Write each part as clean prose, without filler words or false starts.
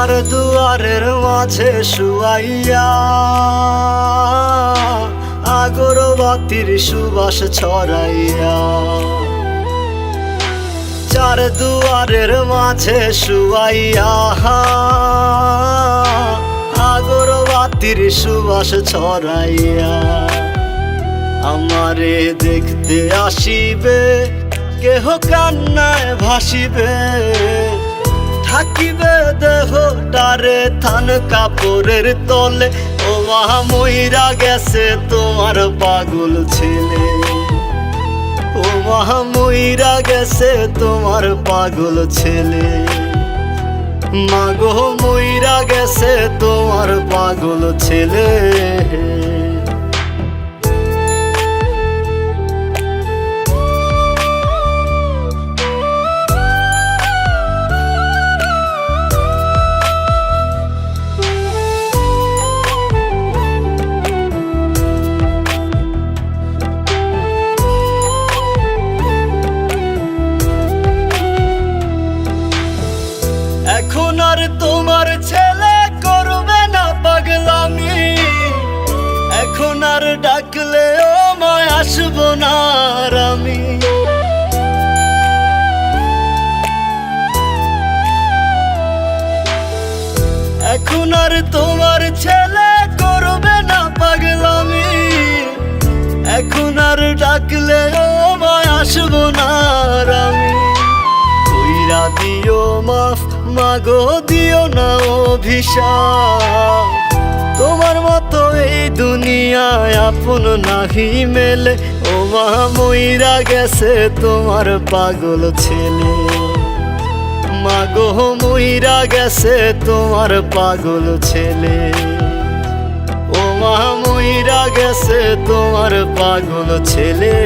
চার দুয়ারের মাঝে শুয়াইয়া আগরবাতির সুবাস ছড়াইয়া, চার দুয়ারের মাঝে শুয়াইয়া আগরবাতির সুবাস ছড়াইয়া, আমারে দেখতে আসিবে কেহ কান্নায় ভাসিবে, থাকিবে দেহটারে থান কাপড়ের তলে। ও মা মইরা গেছে তোমার পাগল ছেলে, ও মা মইরা গেছে তোমার পাগল ছেলে, মাগো মইরা গেছে তোমার পাগল ছেলে। এখন আর তোমার ছেলে করবে না পাগলামি, এখন আর ডাকলেও মায় আসবো না আর আমি। এখন আর তোমার ছেলে করবে না পাগলামি, এখন আর ডাকলেও মায় আসবো না আর আমি। কইরা দিও মাফ মাগো দিও না অভিশাপ, তোমার মতো এই দুনিয়ায় আপন নাহি মেলে। ও মা মইরা গেছে তোমার পাগল ছেলে, মাগো মইরা গেছে তোমার পাগল ছেলে, ও মা মইরা গেছে তোমার পাগল ছেলে।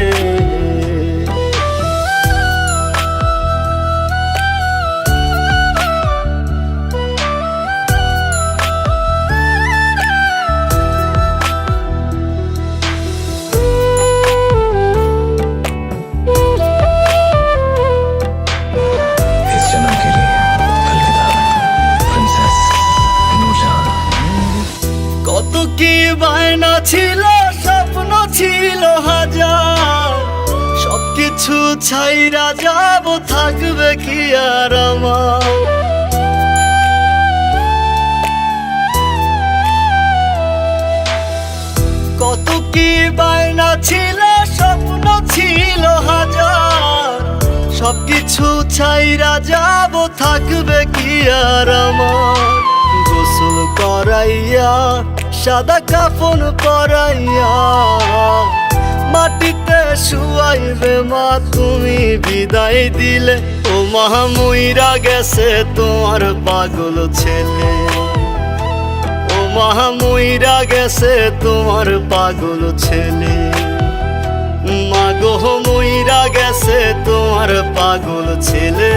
কত কি বায়না ছিল, স্বপ্ন ছিল হাজার, সবকিছু ছাইরা যাব, থাকবে কি আর আমার। কত কি বায়না ছিল, স্বপ্ন ছিল হাজার, সবকিছু ছাইরা যাব, থাকবে কি আর আমার। গোসল করাইয়া সাদা কাফন পরাইয়া মাটিতে শুয়াইবে মা তুমি বিদায় দিলে। ও মা মইরা গেছে তোমার পাগল ছেলে, ও মা মইরা গেছে তোমার পাগল ছেলে, মাগো মইরা গেছে তোমার পাগল ছেলে।